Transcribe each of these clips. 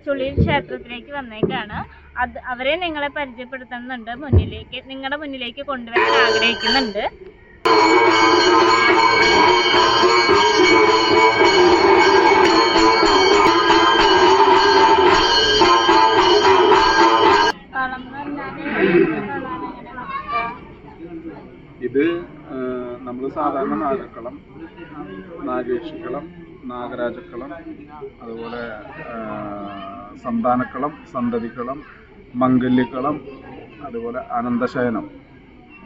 ചുളിയിൽ ക്ഷേത്രത്തിലേക്ക് വന്നേക്കാണ്. അവരെ നിങ്ങളെ പരിചയപ്പെടുത്തുന്നുണ്ട്, നിങ്ങളുടെ മുന്നിലേക്ക് കൊണ്ടുവരാൻ ആഗ്രഹിക്കുന്നുണ്ട്. ഇത് നമ്മൾ സാധാരണ നാഗക്കളം, നാഗേക്ഷിക്കളം, നാഗരാജക്കളം, അതുപോലെ സന്താനക്കളം, സന്തതിക്കളം, മംഗല്യക്കളം, അതുപോലെ അനന്തശയനം.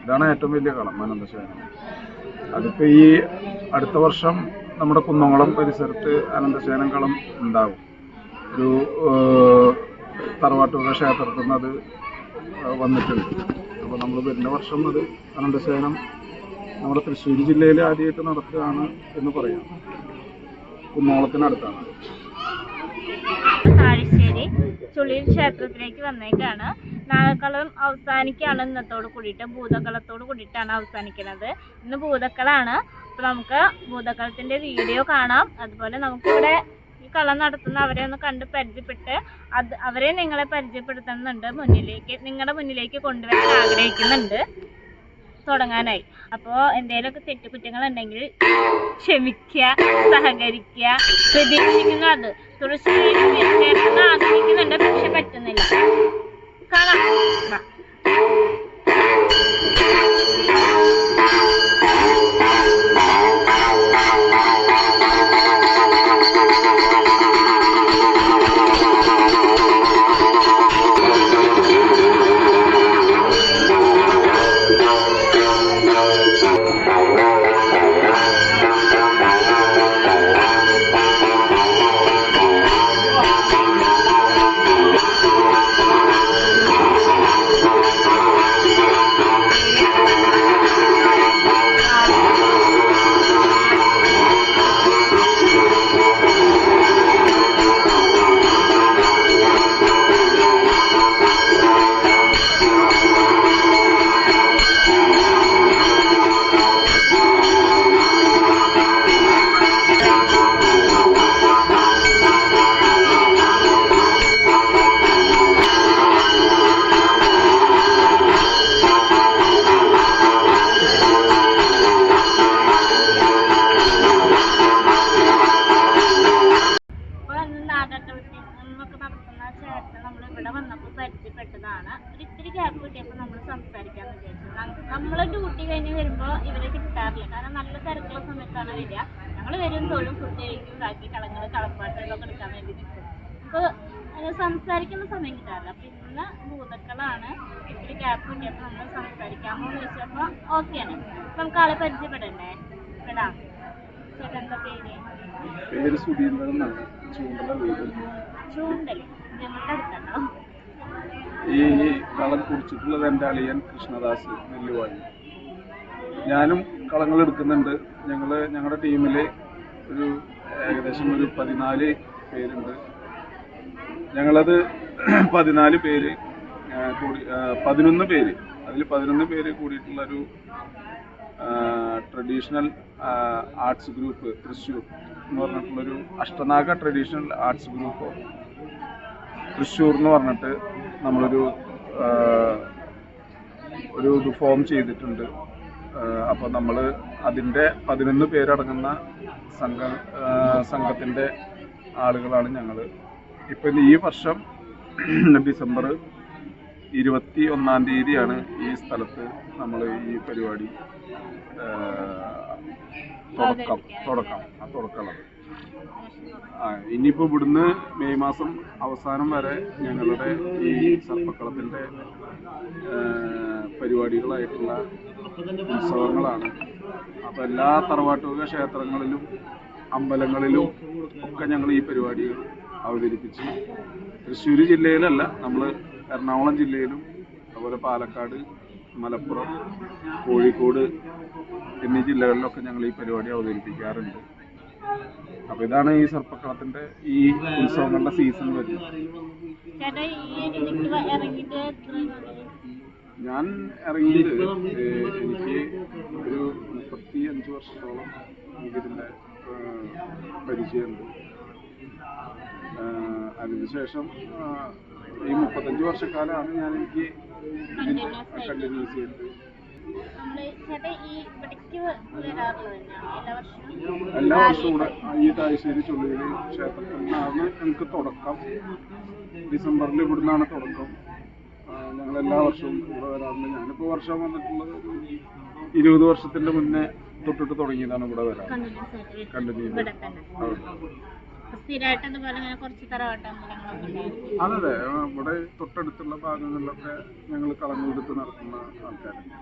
ഇതാണ് ഏറ്റവും വലിയ കളം, അനന്തശയനം. അതിപ്പോൾ ഈ അടുത്ത വർഷം നമ്മുടെ കുന്നംകുളം പരിസരത്ത് അനന്തശയനം കളം ഉണ്ടാകും. ഒരു തറവാട്ടുക ക്ഷേത്രത്തിൽ നിന്ന് അത് വന്നിട്ടുണ്ട്. അപ്പോൾ നമ്മൾ വരുന്ന വർഷം അത് അനന്തശയനം നമ്മുടെ തൃശ്ശൂർ ജില്ലയിൽ ആദ്യമായിട്ട് നടത്തുകയാണ് എന്ന് പറയാം. കുന്നോളത്തിനടുത്താണ്. താഴശ്ശേരി ചുളിയിൽ ക്ഷേത്രത്തിലേക്ക് വന്നേക്കാണ്. നാഗക്കളം അവസാനിക്കുകയാണ് ഇന്നത്തോട് കൂടിയിട്ട്, ഭൂതക്കളത്തോട് കൂടിയിട്ടാണ് അവസാനിക്കുന്നത്. ഇന്ന് ഭൂതക്കളാണ്. അപ്പോൾ നമുക്ക് ഭൂതക്കളത്തിൻ്റെ വീഡിയോ കാണാം. അതുപോലെ നമുക്കിവിടെ ഈ കളം നടത്തുന്ന അവരെ ഒന്ന് കണ്ട് പരിചയപ്പെട്ട് അവരെ നിങ്ങളെ പരിചയപ്പെടുത്തുന്നുണ്ട്, നിങ്ങളുടെ മുന്നിലേക്ക് കൊണ്ടുവരാൻ ആഗ്രഹിക്കുന്നുണ്ട്. തുടങ്ങാനായി. അപ്പോൾ എന്തെങ്കിലുമൊക്കെ തെറ്റുകുറ്റങ്ങളുണ്ടെങ്കിൽ ക്ഷമിക്കുക, സഹകരിക്കുക. പ്രതീക്ഷിക്കുന്നത് തുളസിയേട്ടൻ ആഗ്രഹിക്കുന്നുണ്ട്, പക്ഷെ പറ്റുന്നില്ല. കാണാം. നമ്മളിവിടെ വന്നപ്പോൾ പരിചയപ്പെട്ടതാണ്. ഒരിത്തിരി ഗ്യാപ്പ് കിട്ടിയപ്പോൾ നമ്മൾ സംസാരിക്കാമെന്ന് വിചാരിച്ചു. നമ്മൾ ഡ്യൂട്ടി കഴിഞ്ഞ് വരുമ്പോൾ ഇവരെ കിട്ടാറില്ല, കാരണം നല്ല തിരക്കുള്ള സമയത്താണ് വരിക. ഞങ്ങൾ വരും, തൊഴും, ഫുഡ് കഴിക്കും, ബാക്കി കളപ്പാട്ട് ഇതൊക്കെ എടുക്കാൻ വേണ്ടി നിൽക്കും. അപ്പോൾ സംസാരിക്കുന്ന സമയം കിട്ടാറില്ല. അപ്പോൾ ഇന്ന് ഭൂതക്കളാണ്. ഇത്തിരി ഗ്യാപ്പ് കിട്ടിയപ്പോൾ നമ്മൾ സംസാരിക്കാമോ എന്ന് ചോദിച്ചപ്പോൾ ഓക്കെയാണ്. നമുക്ക് ആളെ പരിചയപ്പെടണ്ടേ? പെടാം. ചേട്ടാ എന്താ പേര്? ചൂണ്ടൽ. ഞങ്ങളുടെ അടുത്താണോ? ഈ കളം കുറിച്ചിട്ടുള്ളത് എൻ്റെ അളിയൻ കൃഷ്ണദാസ് നെല്ലുവാഴി. ഞാനും കളങ്ങൾ എടുക്കുന്നുണ്ട്. ഞങ്ങളുടെ ടീമിൽ ഏകദേശം ഒരു 14 പേരുണ്ട്. ഞങ്ങളത് 14 പേര് കൂടി 11 പേര്, അതിൽ 11 പേര് കൂടിയിട്ടുള്ളൊരു ട്രഡീഷണൽ ആർട്സ് ഗ്രൂപ്പ് തൃശ്ശൂർ എന്ന് പറഞ്ഞിട്ടുള്ളൊരു അഷ്ടനാഗ ട്രഡീഷണൽ ആർട്സ് ഗ്രൂപ്പ് തൃശ്ശൂർ എന്ന് പറഞ്ഞിട്ട് നമ്മളൊരു ഇത് ഫോം ചെയ്തിട്ടുണ്ട്. അപ്പോൾ നമ്മൾ അതിൻ്റെ 11 പേരടങ്ങുന്ന സംഘത്തിൻ്റെ ആളുകളാണ് ഞങ്ങൾ. ഇപ്പം ഈ വർഷം ഡിസംബർ 21-ാം തീയതിയാണ് ഈ സ്ഥലത്ത് നമ്മൾ ഈ പരിപാടി തുടക്കം. ഇനിയിപ്പോൾ ഇവിടുന്ന് മെയ് മാസം അവസാനം വരെ ഞങ്ങളുടെ ഈ സർപ്പക്കളത്തിൻ്റെ പരിപാടികളായിട്ടുള്ള ഉത്സവങ്ങളാണ്. അപ്പോൾ എല്ലാ തറവാട്ടുക ക്ഷേത്രങ്ങളിലും അമ്പലങ്ങളിലും ഒക്കെ ഞങ്ങൾ ഈ പരിപാടികൾ അവതരിപ്പിച്ച് തൃശ്ശൂർ ജില്ലയിലല്ല, നമ്മൾ എറണാകുളം ജില്ലയിലും അതുപോലെ പാലക്കാട്, മലപ്പുറം, കോഴിക്കോട് എന്നീ ജില്ലകളിലൊക്കെ ഞങ്ങൾ ഈ പരിപാടി അവതരിപ്പിക്കാറുണ്ട്. അപ്പോൾ ഇതാണ് ഈ സർപ്പക്കളത്തിൻ്റെ ഈ ഉത്സവങ്ങളുടെ സീസൺ വരുന്നത്. ഞാൻ ഇറങ്ങിയത് എനിക്ക് ഒരു 35 വർഷത്തോളം എനിക്കിതിൻ്റെ പരിചയമുണ്ട്. അതിനുശേഷം ഈ 35 വർഷക്കാലമാണ് ഞാൻ എനിക്ക് കണ്ടിന്യൂസ് ചെയ്തിട്ട് എല്ലാ വർഷവും ഇവിടെ ഈ താഴ്ശ്ശേരി ചുള്ളിയിൽ ക്ഷേത്രത്തിൽ നിന്നാണ് എനിക്ക് തുടക്കം. ഡിസംബറിൽ ഇവിടുന്നാണ് തുടക്കം. ഞങ്ങൾ എല്ലാ വർഷവും ഇവിടെ വരാറുണ്ട്. ഞാനിപ്പോൾ വർഷം വന്നിട്ടുള്ളത് 20 വർഷത്തിന്റെ മുന്നേ തൊട്ടിട്ട് തുടങ്ങിയതാണ് ഇവിടെ വരാൻ. അതെ, ഇവിടെ തൊട്ടടുത്തുള്ള ഭാഗങ്ങളിലൊക്കെ ഞങ്ങൾ കളഞ്ഞെടുത്ത് നടത്തുന്ന ആൾക്കാരുണ്ട്.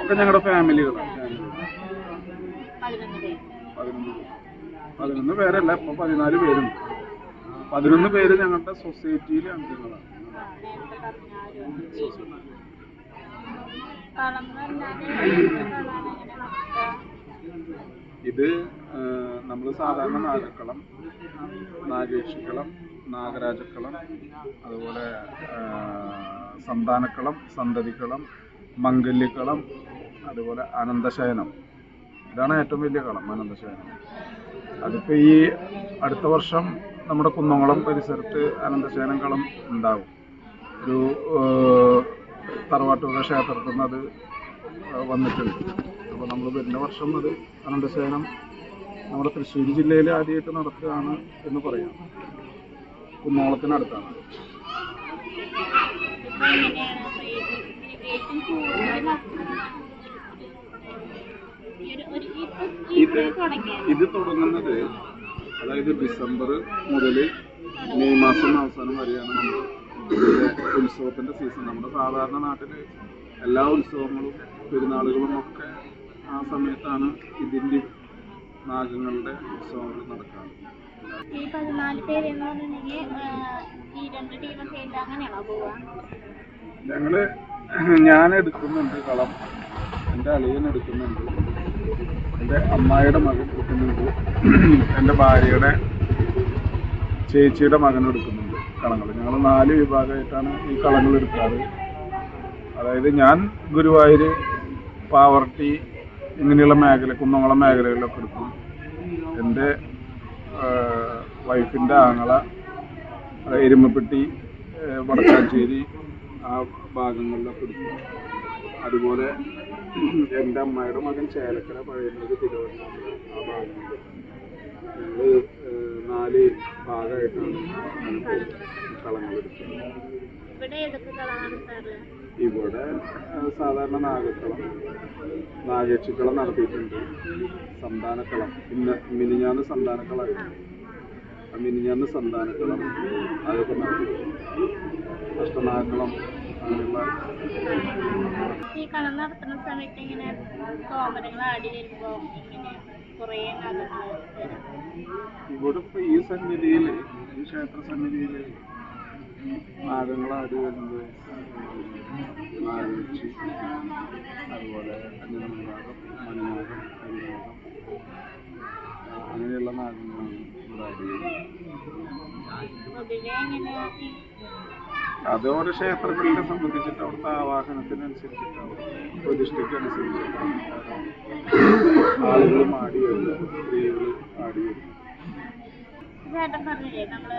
ഒക്കെ ഞങ്ങളുടെ ഫാമിലികളാണ്. 11 പേരല്ല, ഇപ്പൊ 14 പേരുണ്ട്. 11 പേര് ഞങ്ങളുടെ സൊസൈറ്റിയിലെ അംഗങ്ങളാണ്. ഇത് നമ്മൾ സാധാരണ നാഗക്കളം, നാഗേക്ഷിക്കളം, നാഗരാജക്കളം, അതുപോലെ സന്താനക്കളം, സന്തതിക്കളം, മംഗല്യക്കളം, അതുപോലെ അനന്തശയനം. ഇതാണ് ഏറ്റവും വലിയ കളം, അനന്തശയനം. അതിപ്പോൾ ഈ അടുത്ത വർഷം നമ്മുടെ കുന്നംകുളം പരിസരത്ത് അനന്തശയനം കളം ഉണ്ടാകും. ഒരു തറവാട്ടുക ക്ഷേത്രത്തിൽ നിന്ന് അത് വന്നിട്ടുണ്ട്. അപ്പോൾ നമ്മൾ വരുന്ന വർഷം അത് അനന്തശയനം നമ്മുടെ തൃശ്ശൂർ ജില്ലയിൽ ആദ്യമായിട്ട് നടത്തുകയാണ് എന്ന് പറയാം. കുന്നംകുളത്തിനടുത്താണ്. ഇത് തുടങ്ങുന്നത് അതായത് ഡിസംബർ മുതൽ മെയ് മാസം അവസാനം വരെയാണ് നമ്മൾ ഉത്സവത്തിന്റെ സീസൺ. നമ്മുടെ സാധാരണ നാട്ടിൽ എല്ലാ ഉത്സവങ്ങളും പെരുന്നാളുകളും ഒക്കെ ആ സമയത്താണ് ഇതിന്റെ നാഗങ്ങളുടെ ഉത്സവങ്ങൾ നടക്കാറ്. ഞാൻ എടുക്കുന്നുണ്ട് കളം, എൻ്റെ അളിയൻ എടുക്കുന്നുണ്ട്, എൻ്റെ അമ്മായിയുടെ മകൻ എടുക്കുന്നുണ്ട്, എൻ്റെ ഭാര്യയുടെ ചേച്ചിയുടെ മകൻ എടുക്കുന്നുണ്ട് കളങ്ങൾ. ഞങ്ങൾ 4 വിഭാഗമായിട്ടാണ് ഈ കളങ്ങൾ എടുക്കാറ്. അതായത് ഞാൻ ഗുരുവായൂർ, പാവർട്ടി ഇങ്ങനെയുള്ള മേഖല, കുന്നംകുളം മേഖലകളിലൊക്കെ എടുക്കും. എൻ്റെ വൈഫിൻ്റെ ആങ്ങള എരുമപ്പെട്ടി, വടക്കാഞ്ചേരി ആ ഭാഗങ്ങളിലൊക്കെ എടുക്കും. അതുപോലെ എൻ്റെ അമ്മായിയുടെ മകൻ ചേലക്കര, പഴയനൂർ, തിരുവനന്തപുരം ആ ഭാഗങ്ങളിൽ ഞങ്ങൾ 4 ഭാഗമായിട്ടാണ് കളങ്ങൾ എടുക്കുന്നത്. ഇവിടെ സാധാരണ നാഗക്കളം, നാഗേക്ഷിക്കളം നടത്തിയിട്ടുണ്ട്. സന്താനക്കളം മിനിഞ്ഞാന്ന് സന്താനക്കളായിരുന്നു. മിനിഞ്ഞാന്ന് സന്താനക്കളം അതൊക്കെ നടത്തിയിട്ടുണ്ട്. അഷ്ടനാഗക്കളം അങ്ങനെയുള്ള. ഈ കളം നടത്തുന്ന സമയത്ത് ഇങ്ങനെ കോമരങ്ങൾ ആടി വരുമ്പോ ഇങ്ങനെ കുറേ ഇവിടെ ഇപ്പൊ ഈ സന്നിധിയിൽ, ഈ ക്ഷേത്ര സന്നിധിയിൽ നാഗങ്ങളാടി വരുന്നത് നാഗേക്ഷി, അതുപോലെ അഞ്ജനനാഗം, മണിനാഗം, കരിനാഗം അങ്ങനെയുള്ള നാഗങ്ങളാണ് ഇവിടെ ആടി വരുന്നത്. അത് ഓരോ ക്ഷേത്രങ്ങളിലെ സംബന്ധിച്ചിട്ട് അവിടുത്തെ ആവാഹനത്തിനനുസരിച്ചിട്ട് അവിടുത്തെ പ്രതിഷ്ഠയ്ക്കനുസരിച്ചിട്ടാണ് ആളുകളും ആടി വരുന്നത്, സ്ത്രീകൾ ആടി വരുന്നത്. ചേട്ടൻ പറഞ്ഞില്ലേ നമ്മള്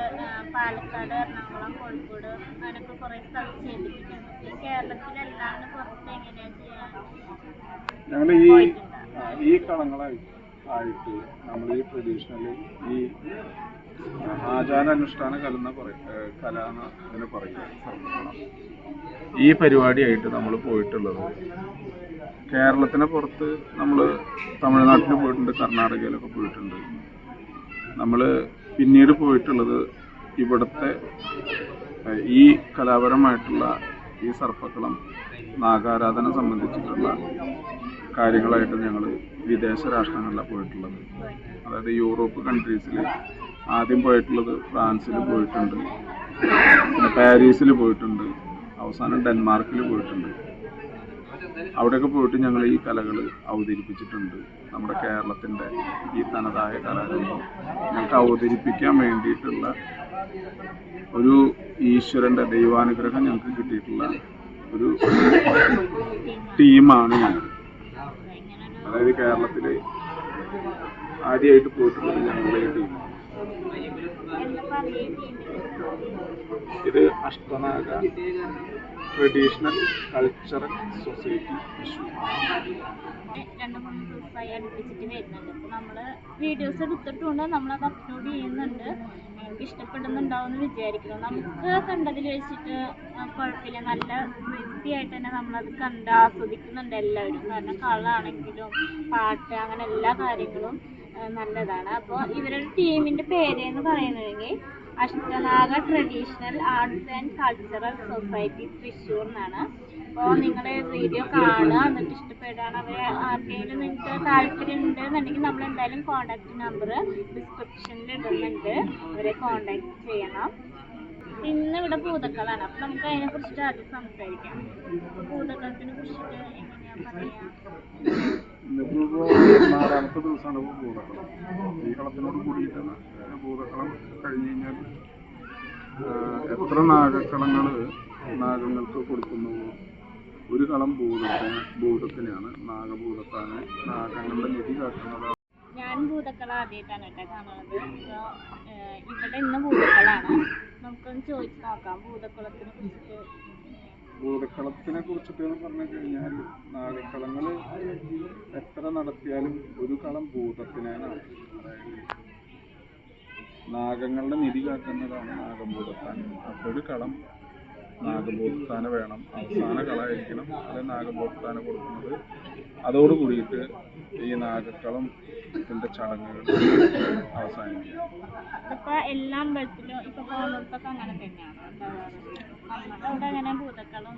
പാലക്കാട്, എറണാകുളം, കോഴിക്കോട് അങ്ങനെയൊക്കെ കുറെ സ്ഥലത്ത് ചെയ്തിട്ടുണ്ട്. ഈ കേരളത്തിലല്ലാണ്ട് പുറത്ത് എങ്ങനെയാ ചെയ്യാൻ? ഞങ്ങൾ ഈ കളങ്ങളായിട്ട് നമ്മൾ ഈ ട്രഡീഷണൽ ഈ ആചാരാനുഷ്ഠാന കലാന്ന് ഇതിനെ പറയുക ഈ പരിപാടിയായിട്ട് നമ്മൾ പോയിട്ടുള്ളത് കേരളത്തിന് പുറത്ത് നമ്മൾ തമിഴ്നാട്ടിൽ പോയിട്ടുണ്ട്, കർണാടകയിലൊക്കെ പോയിട്ടുണ്ട്. നമ്മൾ പിന്നീട് പോയിട്ടുള്ളത് ഇവിടുത്തെ ഈ കലാപരമായിട്ടുള്ള ഈ സർപ്പക്കളം നാഗാരാധന സംബന്ധിച്ചിട്ടുള്ള കാര്യങ്ങളായിട്ട് ഞങ്ങൾ വിദേശ രാഷ്ട്രങ്ങളിലാണ് പോയിട്ടുള്ളത്. അതായത് യൂറോപ്പ് കൺട്രീസിൽ ആദ്യം പോയിട്ടുള്ളത് ഫ്രാൻസിൽ പോയിട്ടുണ്ട്, പിന്നെ പാരീസിൽ പോയിട്ടുണ്ട്, അവസാനം ഡെൻമാർക്കിൽ പോയിട്ടുണ്ട്. അവിടെയൊക്കെ പോയിട്ട് ഞങ്ങൾ ഈ കലകൾ അവതരിപ്പിച്ചിട്ടുണ്ട്. നമ്മുടെ കേരളത്തിൻ്റെ ഈ തനതായ കലാരൂപം ഞങ്ങൾക്ക് അവതരിപ്പിക്കാൻ വേണ്ടിയിട്ടുള്ള ഒരു ഈശ്വരൻ്റെ ദൈവാനുഗ്രഹം ഞങ്ങൾക്ക് കിട്ടിയിട്ടുള്ള ഒരു ടീമാണ് ഞങ്ങൾ. അതായത് കേരളത്തിൽ ആദ്യമായിട്ട് പോയിട്ടുള്ളത് ഞങ്ങളുടെ ഈ ടീമാണ്. എന്താ പറയുക ടീമിന്റെ? ഇത് അഷ്ടനാഗ ട്രഡീഷണൽ കൾച്ചറൽ സൊസൈറ്റി തൃശ്ശൂർ. 2-3 ദിവസമായി അടുപ്പിച്ചിട്ട് വരുന്നുണ്ട്. അപ്പോൾ നമ്മൾ വീഡിയോസ് എടുത്തിട്ടുണ്ട്, നമ്മളത് അപ്ലോഡ് ചെയ്യുന്നുണ്ട്. നിങ്ങൾക്ക് ഇഷ്ടപ്പെടുന്നുണ്ടാവും എന്ന് വിചാരിക്കുന്നു. നമുക്ക് കണ്ടതിൽ വെച്ചിട്ട് കുഴപ്പമില്ല, നല്ല വൃത്തിയായിട്ട് തന്നെ നമ്മളത് കണ്ട് ആസ്വദിക്കുന്നുണ്ട് എല്ലാവരും. കാരണം കളാണെങ്കിലും പാട്ട് അങ്ങനെ എല്ലാ കാര്യങ്ങളും നല്ലതാണ്. അപ്പോൾ ഇവരുടെ ടീമിൻ്റെ പേരെന്ന് പറയുന്നതെങ്കിൽ Ashtanaga traditional arts and cultural society Thrissur എന്നാണ്. അപ്പോൾ നിങ്ങൾ വീഡിയോ കാണുക, എന്നിട്ട് ഇഷ്ടപ്പെടുകയാണ് അവരെ ആർക്കെങ്കിലും നിങ്ങൾക്ക് താല്പര്യം ഉണ്ടെന്നുണ്ടെങ്കിൽ നമ്മൾ എന്തായാലും കോൺടാക്റ്റ് നമ്പർ ഡിസ്ക്രിപ്ഷനിൽ ഇടുന്നുണ്ട്, അവരെ കോൺടാക്ട് ചെയ്യണം. ഇന്ന് ഇവിടെ ഭൂതക്കളാണ്, അപ്പം നമുക്ക് അതിനെ കുറിച്ചിട്ട് ആദ്യം സംസാരിക്കാം. ഭൂതക്കളത്തിനെ കുറിച്ചിട്ട് എങ്ങനെയാ പറയാ? ഇന്നിപ്പോ 4ാമത്തെ ദിവസമാണ് ഭൂതക്കളം. ഈ കളത്തിനോട് കൂടിയിട്ടാണ് ഭൂതക്കളം കഴിഞ്ഞ് കഴിഞ്ഞാൽ എത്ര നാഗങ്ങൾക്ക് കൊടുക്കുന്നുവോ ഒരു കളം ഭൂതത്തിനാണ്. നാഗഭൂതത്താണ് നാഗങ്ങളുടെ നിധി കാക്കുന്നത്. ഞാൻ ഭൂതക്കള ആദ്യമായിട്ടാണ് കേട്ടോ കാണുന്നത്. അപ്പോൾ ഇവിടെ ഇന്ന് ഭൂതക്കളാണ്, നമുക്കൊന്ന് ചോദിച്ചു നോക്കാം ഭൂതക്കുളത്തിനെ കുറിച്ചിട്ട്. ഭൂതക്കളത്തിനെ കുറിച്ചിട്ട് പറഞ്ഞു കഴിഞ്ഞാൽ നാഗക്കളങ്ങൾ എത്ര നടത്തിയാലും ഒരു കളം ഭൂതത്തിനാണ്. അതായത് നാഗങ്ങളുടെ നിധി കാക്കുന്നതാണ് നാഗഭൂതത്താൻ. അപ്പോൾ ഒരു കളം നാഗഭൂതത്താന വേണം, അവസാന കളമായിരിക്കണം അത് നാഗഭൂതത്താന കൊടുക്കുന്നത്. അതോട് കൂടിയിട്ട് ഈ നാഗക്കളത്തിന്റെ ചടങ്ങുകൾ അവസാനിക്കും. ഇപ്പൊ എല്ലാ അമ്പലത്തിലും ഇപ്പൊ പോകുന്നിടത്തൊക്കെ അങ്ങനെ തന്നെയാണ് ഉണ്ടാവാറ്. നമ്മുടെ അവിടെ അങ്ങനെ ഭൂതക്കളം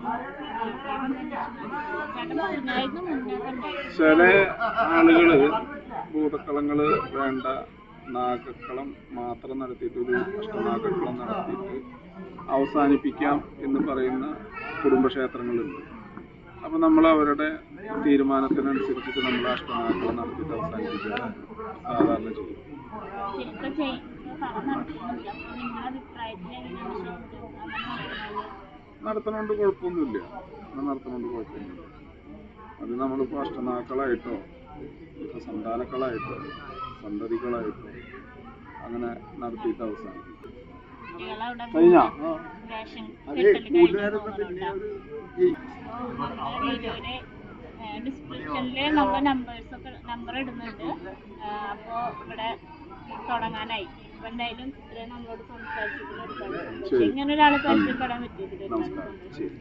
ചില ആളുകള് ഭൂതക്കളങ്ങള് വേണ്ട, നാഗക്കളം മാത്രം നടത്തിയിട്ട് ഒരു അഷ്ടനാഗക്കളം നടത്തിയിട്ട് അവസാനിപ്പിക്കാം എന്ന് പറയുന്ന കുടുംബക്ഷേത്രങ്ങളുണ്ട്. അപ്പൊ നമ്മൾ അവരുടെ തീരുമാനത്തിനനുസരിച്ചിട്ട് നമ്മൾ അഷ്ടനാഗക്കളം നടത്തിയിട്ട് അവസാനിപ്പിക്കുകയാണ് സാധാരണ ചെയ്യും. നടത്തണോണ്ട് കുഴപ്പമൊന്നുമില്ല, നടത്തണോണ്ട് കുഴപ്പമൊന്നുമില്ല. അത് നമ്മളിപ്പോൾ അഷ്ടനാക്കളായിട്ടോ ഇപ്പൊ സന്താനക്കളായിട്ടോ സന്തതികളായിട്ടോ അങ്ങനെ നടത്തിയിട്ട് അവസാനിപ്പിക്കും. കഴിഞ്ഞാ ഡിസ്ക്രിപ്ഷനില് നമ്മളെ നമ്പർ ഇടുന്നുണ്ട്. അപ്പോൾ ഇവിടെ തുടങ്ങാനായി. അപ്പൊ എന്തായാലും ഇത്രയും നമ്മളോട് സംസാരിച്ചിട്ടുള്ള ഒരുപാട് ഇങ്ങനെ ഒരാളെ പരിചയപ്പെടാൻ പറ്റിയതിൽ ഒരുപാട് സന്തോഷം.